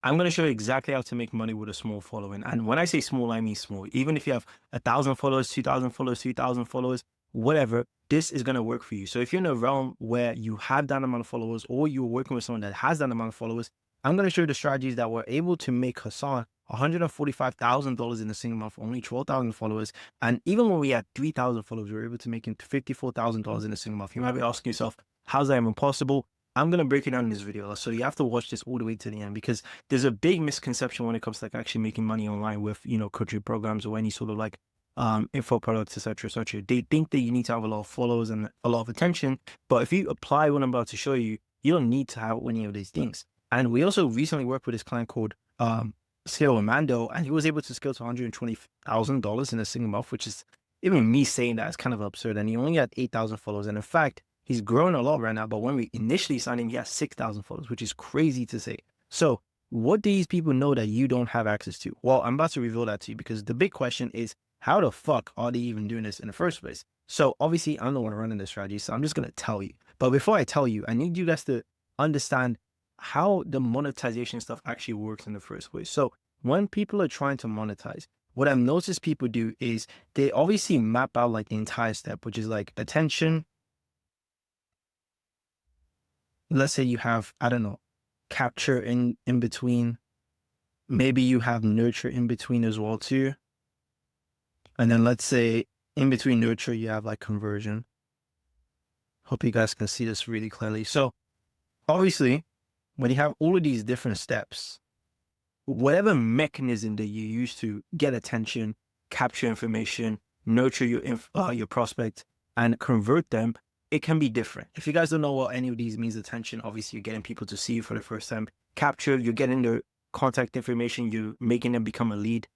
I'm going to show you exactly how to make money with a small following. And when I say small, I mean small. Even if you have 1,000 followers, 2,000 followers, 3,000 followers, whatever, this is going to work for you. So if you're in a realm where you have that amount of followers or you're working with someone that has that amount of followers, I'm going to show you the strategies that were able to make Hassan $145,000 in a single month for only 12,000 followers. And even when we had 3,000 followers, we were able to make him $54,000 in a single month. You might be asking yourself, how's that even possible? I'm going to break it down in this video. So you have to watch this all the way to the end because there's a big misconception when it comes to like actually making money online with, coaching programs or any sort of like info products, etc., etc. They think that you need to have a lot of followers and a lot of attention. But if you apply what I'm about to show you, you don't need to have any of these things. And we also recently worked with this client called Scale Amando, and he was able to scale to $120,000 in a single month, which is, even me saying that is kind of absurd. And he only had 8,000 followers. And in fact, he's growing a lot right now, but when we initially signed him, he has 6,000 followers, which is crazy to say. So what do these people know that you don't have access to? Well, I'm about to reveal that to you because the big question is, how the fuck are they even doing this in the first place? So obviously, I'm the one running this strategy, so I'm just going to tell you. But before I tell you, I need you guys to understand how the monetization stuff actually works in the first place. So when people are trying to monetize, what I've noticed people do is they obviously map out like the entire step, which is like attention. Let's say you have, I don't know, capture in between. Maybe you have nurture in between as well too. And then let's say in between nurture, you have like conversion. Hope you guys can see this really clearly. So obviously, when you have all of these different steps, whatever mechanism that you use to get attention, capture information, nurture your prospect, and convert them, it can be different. If you guys don't know what any of these means, attention, obviously you're getting people to see you for the first time. Capture, you're getting their contact information, you're making them become a lead.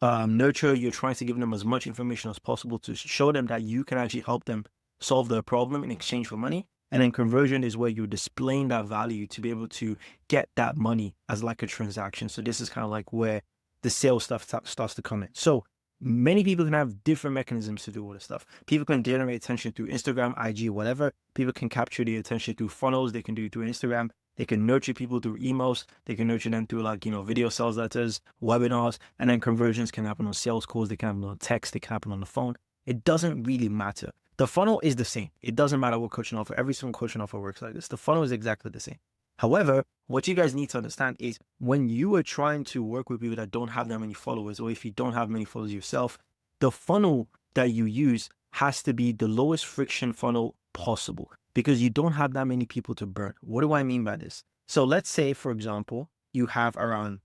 Nurture, you're trying to give them as much information as possible to show them that you can actually help them solve their problem in exchange for money. And then conversion is where you're displaying that value to be able to get that money as like a transaction. So this is kind of like where the sales stuff starts to come in. So many people can have different mechanisms to do all this stuff. People can generate attention through Instagram, IG, whatever. People can capture the attention through funnels. They can do it through Instagram. They can nurture people through emails. They can nurture them through like, video sales letters, webinars, and then conversions can happen on sales calls. They can happen on text. They can happen on the phone. It doesn't really matter. The funnel is the same. It doesn't matter what coaching offer. Every single coaching offer works like this. The funnel is exactly the same. However, what you guys need to understand is when you are trying to work with people that don't have that many followers, or if you don't have many followers yourself, the funnel that you use has to be the lowest friction funnel possible because you don't have that many people to burn. What do I mean by this? So let's say, for example, you have around,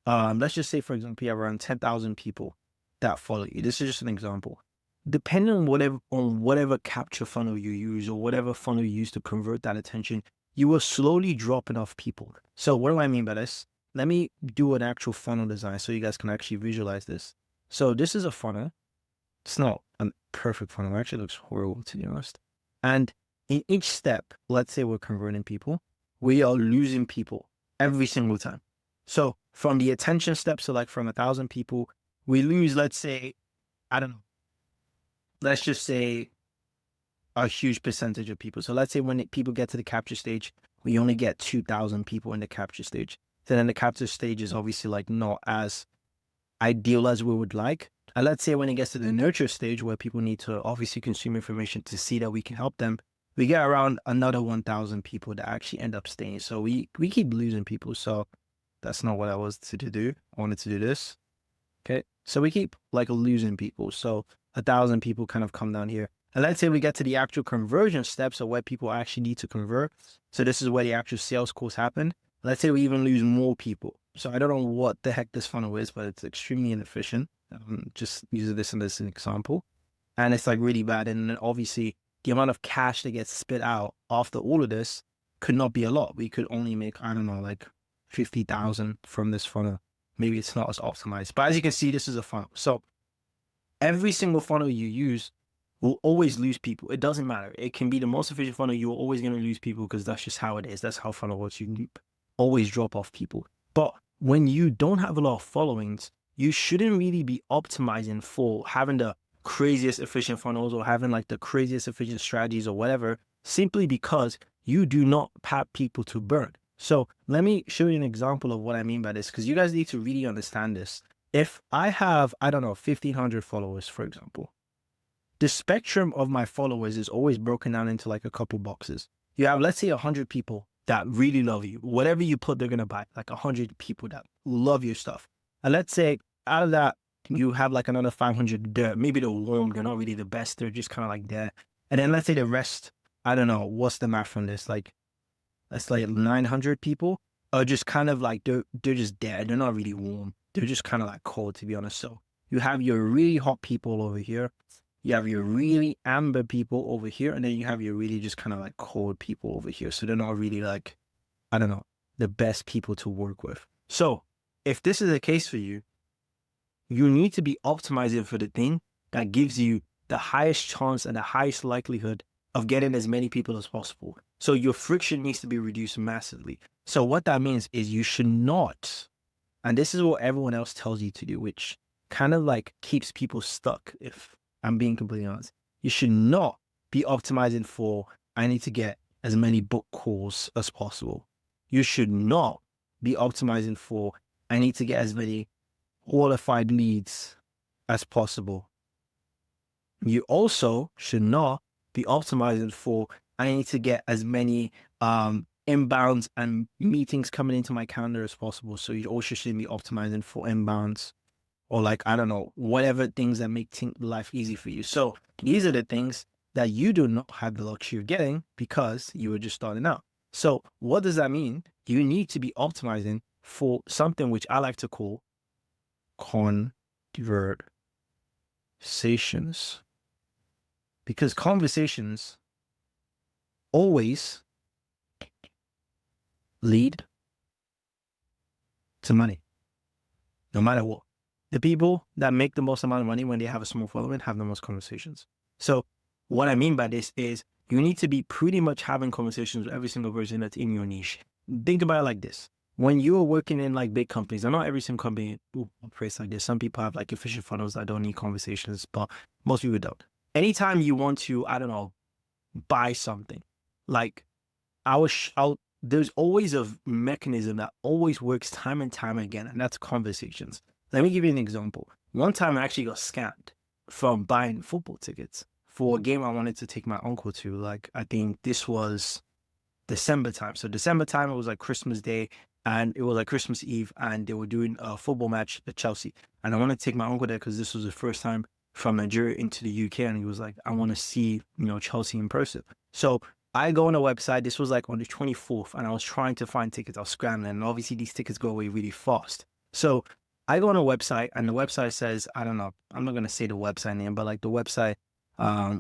let's just say, for example, you have around 10,000 people that follow you. This is just an example. Depending on whatever capture funnel you use or whatever funnel you use to convert that attention, you will slowly drop enough people. So what do I mean by this? Let me do an actual funnel design so you guys can actually visualize this. So this is a funnel. It's not a perfect funnel. It actually looks horrible, to be honest. And in each step, let's say we're converting people, we are losing people every single time. So from the attention step, so like from 1,000 people, we lose, let's say, I don't know, let's just say a huge percentage of people. So let's say when people get to the capture stage, we only get 2,000 people in the capture stage. So then the capture stage is obviously like not as ideal as we would like. And let's say when it gets to the nurture stage where people need to obviously consume information to see that we can help them, we get around another 1,000 people that actually end up staying. So we keep losing people. So that's not what I was to do. I wanted to do this. Okay. So we keep like losing people. So 1,000 people kind of come down here. And let's say we get to the actual conversion steps of where people actually need to convert. So this is where the actual sales calls happen. Let's say we even lose more people. So I don't know what the heck this funnel is, but it's extremely inefficient. Just using this as an example. And it's like really bad. And then obviously the amount of cash that gets spit out after all of this could not be a lot. We could only make, I don't know, like 50,000 from this funnel. Maybe it's not as optimized. But as you can see, this is a funnel. So every single funnel you use will always lose people. It doesn't matter. It can be the most efficient funnel. You're always going to lose people because that's just how it is. That's how funnel works. You always drop off people. But when you don't have a lot of followings, you shouldn't really be optimizing for having the craziest efficient funnels or having like the craziest efficient strategies or whatever, simply because you do not have people to burn. So let me show you an example of what I mean by this, because you guys need to really understand this. If I have, I don't know, 1,500 followers, for example, the spectrum of my followers is always broken down into like a couple boxes. You have, let's say, 100 people that really love you. Whatever you put, they're going to buy, like 100 people that love your stuff. And let's say out of that, you have like another 500 there. Maybe they're warm, they're not really the best, they're just kind of like there. And then let's say the rest, I don't know, what's the math from this? Like, that's like 900 people are just kind of like, they're just there. They're not really warm. They're just kind of like cold, to be honest. So you have your really hot people over here. You have your really amber people over here. And then you have your really just kind of like cold people over here. So they're not really like, I don't know, the best people to work with. So if this is the case for you, you need to be optimizing for the thing that gives you the highest chance and the highest likelihood of getting as many people as possible. So your friction needs to be reduced massively. So what that means is you should not, and this is what everyone else tells you to do, which kind of like keeps people stuck, if I'm being completely honest. You should not be optimizing for, I need to get as many book calls as possible. You should not be optimizing for, I need to get as many qualified leads as possible. You also should not be optimizing for, I need to get as many inbounds and meetings coming into my calendar as possible. So you also should be optimizing for inbounds, or like, I don't know, whatever things that make life easy for you. So these are the things that you do not have the luxury of getting because you were just starting out. So what does that mean? You need to be optimizing for something which I like to call conversations. Because conversations always lead to money, no matter what. The people that make the most amount of money when they have a small following have the most conversations. So what I mean by this is you need to be pretty much having conversations with every single person that's in your niche. Think about it like this. When you're working in like big companies, and not every single company operates like this. Some people have like efficient funnels that don't need conversations, but most people don't. Anytime you want to, I don't know, buy something, like there's always a mechanism that always works time and time again, and that's conversations. Let me give you an example. One time I actually got scammed from buying football tickets for a game I wanted to take my uncle to. Like, I think this was December time. So December time, it was like Christmas Day and it was like Christmas Eve, and they were doing a football match at Chelsea. And I wanted to take my uncle there because this was the first time from Nigeria into the UK. And he was like, I want to see, Chelsea in person. So I go on a website. This was like on the 24th, and I was trying to find tickets. I was scrambling, and obviously these tickets go away really fast. So I go on a website, and the website says, I don't know, I'm not going to say the website name, but like the website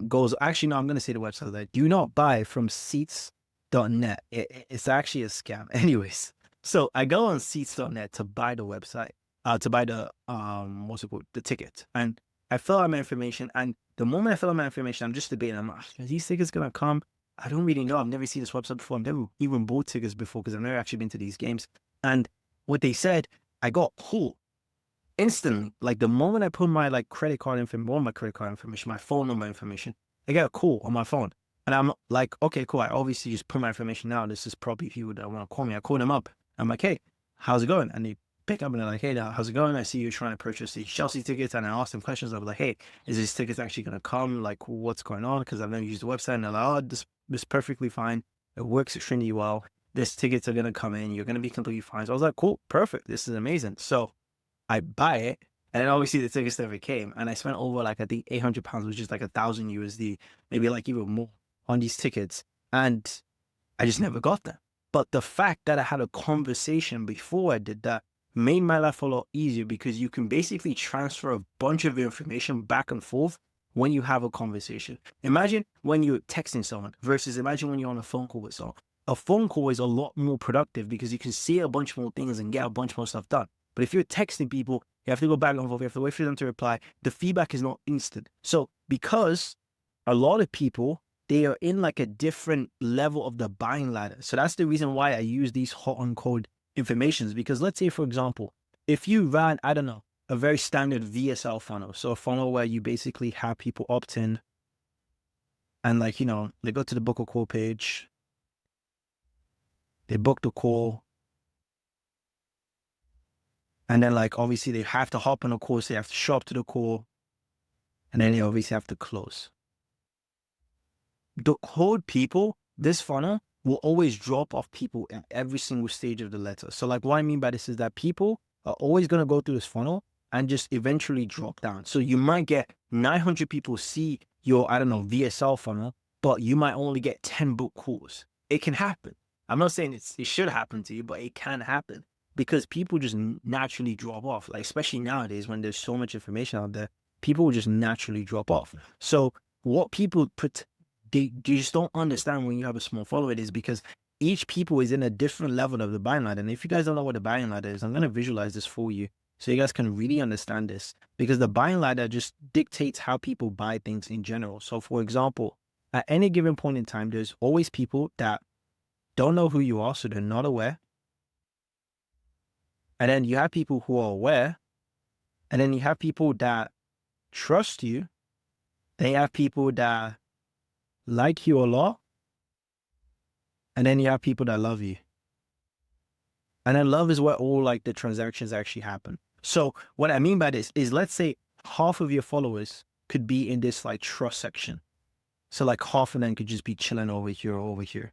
goes, actually, no, I'm going to say the website that do not buy from seats.net. It's actually a scam. Anyways, so I go on seats.net to buy the website, to buy the, what's it called, the ticket. And I fill out my information, and the moment I fill out my information, I'm just debating, I'm like, are these tickets going to come? I don't really know. I've never seen this website before. I've never even bought tickets before because I've never actually been to these games. And what they said, I got pulled instantly. Like the moment I put my like credit card information, my phone number information, I get a call on my phone. And I'm like, okay, cool. I obviously just put my information now. This is probably people that want to call me. I call them up. I'm like, hey, how's it going? And they pick up and they're like, hey, how's it going? I see you trying to purchase these Chelsea tickets. And I asked them questions. I was like, hey, is this tickets actually going to come? Like, what's going on? Because I've never used the website. And they're like, oh, this is perfectly fine. It works extremely well. These tickets are going to come in. You're going to be completely fine. So I was like, cool, perfect. This is amazing. So I buy it. And then obviously the tickets never came. And I spent over like, I think £800, which is like 1,000 USD, maybe like even more on these tickets. And I just never got them. But the fact that I had a conversation before I did that made my life a lot easier, because you can basically transfer a bunch of information back and forth when you have a conversation. Imagine when you're texting someone versus imagine when you're on a phone call with someone. A phone call is a lot more productive because you can see a bunch more things and get a bunch more stuff done. But if you're texting people, you have to go back and forth. You have to wait for them to reply. The feedback is not instant. So because a lot of people, they are in like a different level of the buying ladder. So that's the reason why I use these hot and cold informations. Because let's say, for example, if you ran, I don't know, a very standard VSL funnel. So a funnel where you basically have people opt in and like, they go to the book a call page. they book the call, and then like obviously they have to hop on a call, so they have to show up to the call, and then they obviously have to close. The cold people, this funnel will always drop off people at every single stage of the letter. So like what I mean by this is that people are always going to go through this funnel and just eventually drop down. So you might get 900 people see your, I don't know, VSL funnel, but you might only get 10 book calls. It can happen. I'm not saying it should happen to you, but it can happen because people just naturally drop off. Like especially nowadays when there's so much information out there, people will just naturally drop off. So what people they just don't understand when you have a small follower is because each people is in a different level of the buying ladder. And if you guys don't know what the buying ladder is, I'm going to visualize this for you so you guys can really understand this, because the buying ladder just dictates how people buy things in general. So for example, at any given point in time, there's always people that don't know who you are, so they're not aware. And then you have people who are aware, and then you have people that trust you. Then you have people that like you a lot, and then you have people that love you. And then love is where all like the transactions actually happen. So what I mean by this is, let's say half of your followers could be in this like trust section. So like half of them could just be chilling over here or over here.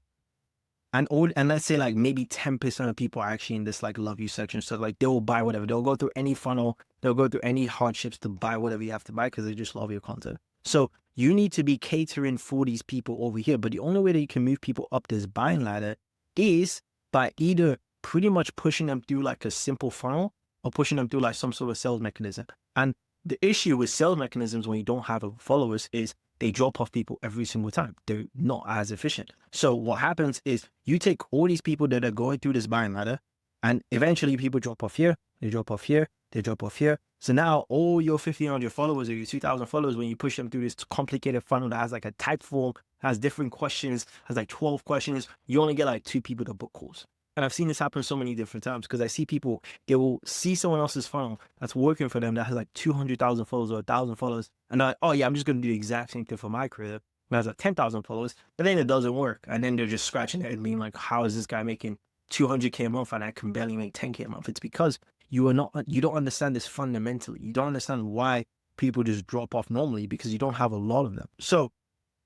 And let's say like maybe 10% of people are actually in this like love you section. So like they will buy whatever. They'll go through any funnel. They'll go through any hardships to buy whatever you have to buy because they just love your content. So you need to be catering for these people over here. But the only way that you can move people up this buying ladder is by either pretty much pushing them through like a simple funnel or pushing them through like some sort of sales mechanism. And the issue with sales mechanisms when you don't have followers is they drop off people every single time. They're not as efficient. So what happens is you take all these people that are going through this buying ladder, and eventually people drop off here, they drop off here, they drop off here. So now all your 1,500 followers or your 2,000 followers, when you push them through this complicated funnel that has like a type form, has different questions, has like 12 questions, you only get like 2 people to book calls. And I've seen this happen so many different times because I see people, they will see someone else's funnel that's working for them that has like 200,000 followers or 1,000 followers. And they're like, oh yeah, I'm just going to do the exact same thing for my career. That has like 10,000 followers, but then it doesn't work. And then they're just scratching their head being like, how is this guy making 200K a month and I can barely make 10K a month? It's because you don't understand this fundamentally. You don't understand why people just drop off normally because you don't have a lot of them. So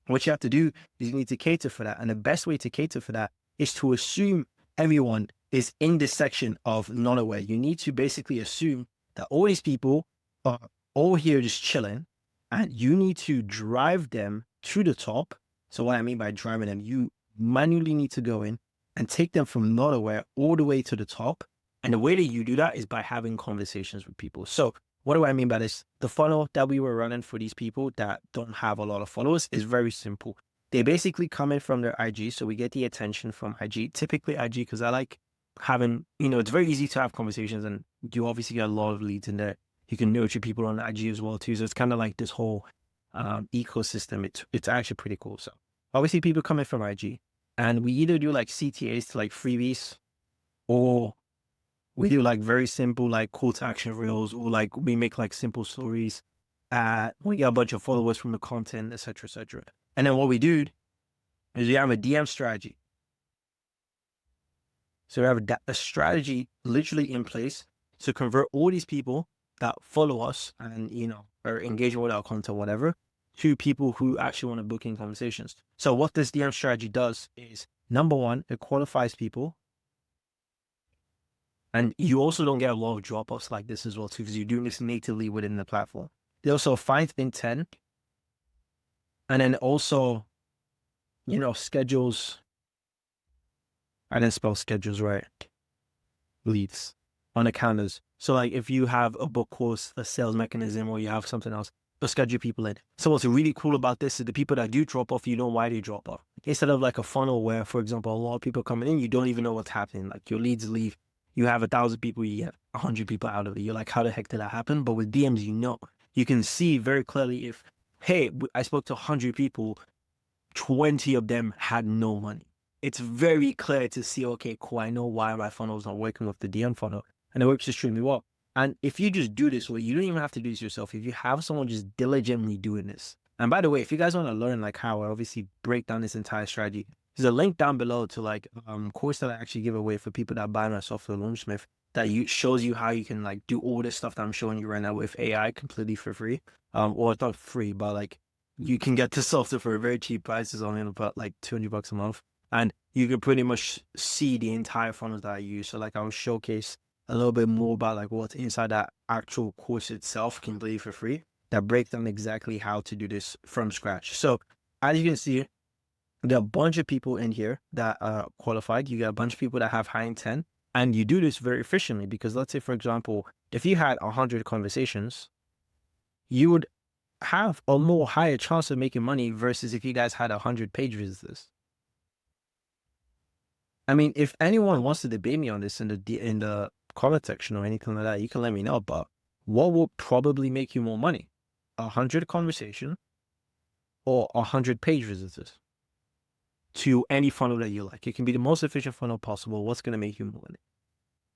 what you have to do is you need to cater for that. And the best way to cater for that is to assume everyone is in this section of not aware. You need to basically assume that all these people are all here just chilling, and you need to drive them to the top. So what I mean by driving them, you manually need to go in and take them from not aware all the way to the top. And the way that you do that is by having conversations with people. So what do I mean by this? The funnel that we were running for these people that don't have a lot of followers is very simple. They basically come in from their IG. So we get the attention from IG, typically IG, because I like having, it's very easy to have conversations and you obviously get a lot of leads in there. You can nurture people on IG as well too. So it's kind of like this whole ecosystem. It's actually pretty cool. So obviously people come in from IG and we either do like CTAs to like freebies, or we do like very simple like call to action reels, or like we make like simple stories. We get a bunch of followers from the content, etc., etc. And then what we do is we have a DM strategy. So we have a strategy literally in place to convert all these people that follow us and, are engaging with our content, whatever, to people who actually want to book in conversations. So what this DM strategy does is, number one, it qualifies people. And you also don't get a lot of drop-offs like this as well too, because you're doing this natively within the platform. They also find intent. And then also, schedules. I didn't spell schedules right. Leads on the calendars. So like if you have a book course, a sales mechanism, or you have something else, they'll schedule people in. So what's really cool about this is the people that do drop off, you know why they drop off. Instead of like a funnel where, for example, a lot of people coming in, you don't even know what's happening. Like your leads leave. You have 1,000 people, you get 100 people out of it. You're like, how the heck did that happen? But with DMs, you can see very clearly if, hey, I spoke to 100 people, 20 of them had no money. It's very clear to see, okay, cool, I know why my funnel is not working with the DM funnel, and it works extremely well. And if you just do this way, you don't even have to do this yourself. If you have someone just diligently doing this. And by the way, if you guys want to learn like how I obviously break down this entire strategy, there's a link down below to like course that I actually give away for people that buy my software Launchsmith that shows you how you can like do all this stuff that I'm showing you right now with AI completely for free. Well, it's not free, but like you can get this software for a very cheap price. It's only about like $200 a month, and you can pretty much see the entire funnels that I use. So like I'll showcase a little bit more about like what's inside that actual course itself completely for free that breaks down exactly how to do this from scratch. So as you can see, there are a bunch of people in here that are qualified. You got a bunch of people that have high intent, and you do this very efficiently because let's say, for example, if you had 100 conversations, you would have a more higher chance of making money versus if you guys had 100 page visitors. I mean, if anyone wants to debate me on this in the comment section or anything like that, you can let me know. But what will probably make you more money? 100 conversation or 100 page visitors to any funnel that you like. It can be the most efficient funnel possible. What's going to make you more money?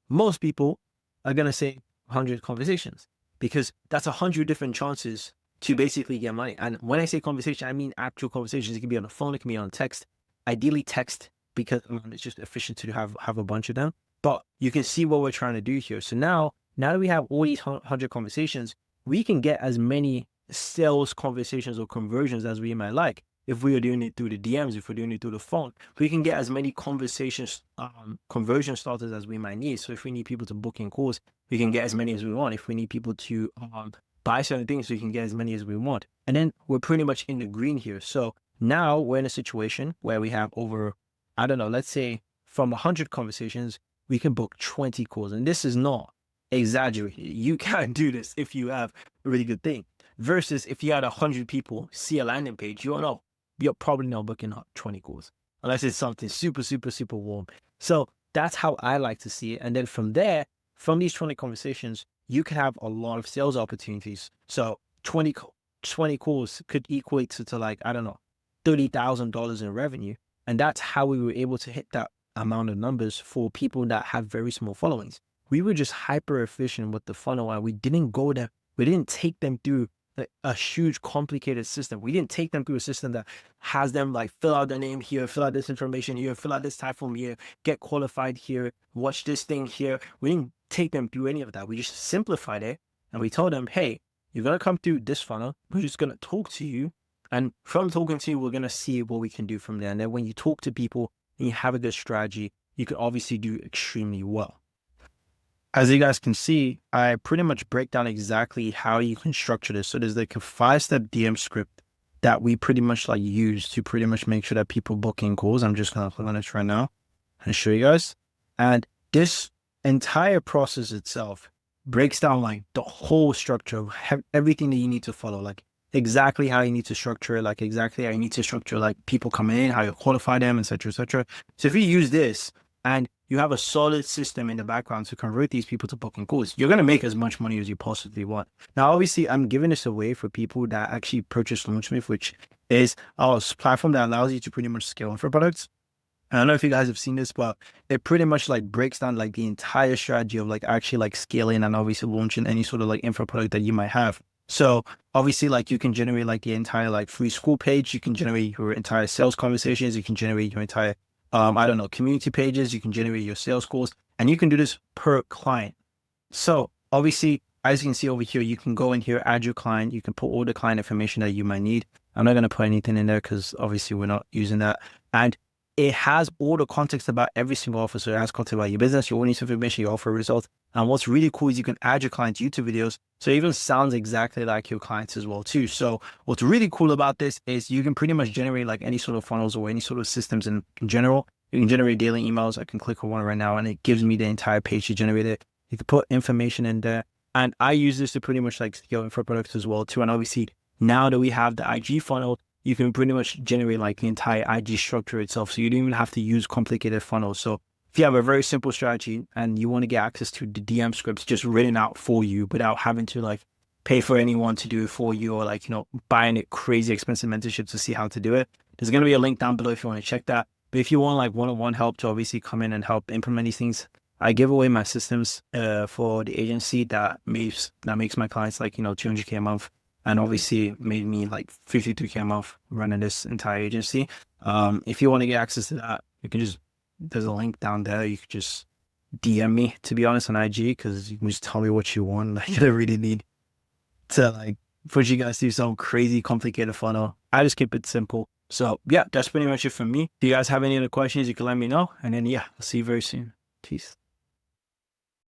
Most people are going to say 100 conversations because that's 100 different chances to basically get money. And when I say conversation, I mean actual conversations. It can be on the phone, it can be on text, ideally text, because it's just efficient to have a bunch of them. But you can see what we're trying to do here. So now that we have all these 100 conversations, we can get as many sales conversations or conversions as we might like. If we are doing it through the DMs, if we're doing it through the phone, we can get as many conversations, conversion starters as we might need. So if we need people to book in calls, we can get as many as we want. If we need people to buy certain things, we can get as many as we want. And then we're pretty much in the green here. So now we're in a situation where we have over, I don't know, let's say from 100 conversations, we can book 20 calls. And this is not exaggerated. You can do this if you have a really good thing. Versus if you had 100 people see a landing page, you're probably not booking up 20 calls unless it's something super, super, super warm. So that's how I like to see it. And then from there, from these 20 conversations, you can have a lot of sales opportunities. So 20 calls could equate to like, I don't know, $30,000 in revenue. And that's how we were able to hit that amount of numbers for people that have very small followings. We were just hyper efficient with the funnel, and we didn't go there. We didn't take them through a huge complicated system. We didn't take them through a system that has them like fill out their name here, fill out this information here, fill out this type form here, get qualified here, watch this thing here. We didn't take them through any of that. We just simplified it, and we told them, hey, you're going to come through this funnel. We're just going to talk to you. And from talking to you, we're going to see what we can do from there. And then when you talk to people and you have a good strategy, you can obviously do extremely well. As you guys can see, I pretty much break down exactly how you can structure this. So there's like a 5-step DM script that we pretty much like use to pretty much make sure that people book in calls. I'm just going to click on this right now and show you guys. And this entire process itself breaks down like the whole structure of everything that you need to follow, like exactly how you need to structure it, like exactly how you need to structure like people coming in, how you qualify them, etc., etc. So if you use this and you have a solid system in the background to convert these people to booking calls, you're going to make as much money as you possibly want. Now, obviously, I'm giving this away for people that actually purchase Launchsmith, which is our platform that allows you to pretty much scale info products. And I don't know if you guys have seen this, but it pretty much like breaks down like the entire strategy of like actually like scaling and obviously launching any sort of like info product that you might have. So obviously like you can generate like the entire like free school page, you can generate your entire sales conversations, you can generate your entire I don't know, community pages, you can generate your sales calls, and you can do this per client. So obviously, as you can see over here, you can go in here, add your client, you can put all the client information that you might need. I'm not going to put anything in there because obviously we're not using that. And it has all the context about every single offer. So it has context about your business, your audience information, your offer results. And what's really cool is you can add your clients' YouTube videos. So it even sounds exactly like your clients as well too. So what's really cool about this is you can pretty much generate like any sort of funnels or any sort of systems in general. You can generate daily emails. I can click on one right now and it gives me the entire page to generate it. You can put information in there. And I use this to pretty much like scale info products as well too. And obviously now that we have the IG funnel, you can pretty much generate like the entire IG structure itself. So you don't even have to use complicated funnels. So if you have a very simple strategy and you want to get access to the DM scripts just written out for you without having to like pay for anyone to do it for you or like, you know, buying it crazy expensive mentorship to see how to do it, there's going to be a link down below if you want to check that. But if you want like one-on-one help to obviously come in and help implement these things, I give away my systems for the agency that makes my clients like, you know, 200K a month. and obviously made me like 52K a month running this entire agency. If you want to get access to that, you can just, there's a link down there. You could just DM me, to be honest, on IG, because you can just tell me what you want. Like, you don't really need to like push you guys through some crazy complicated funnel. I just keep it simple. So yeah, that's pretty much it from me. If you guys have any other questions, you can let me know. And then yeah, I'll see you very soon. Peace.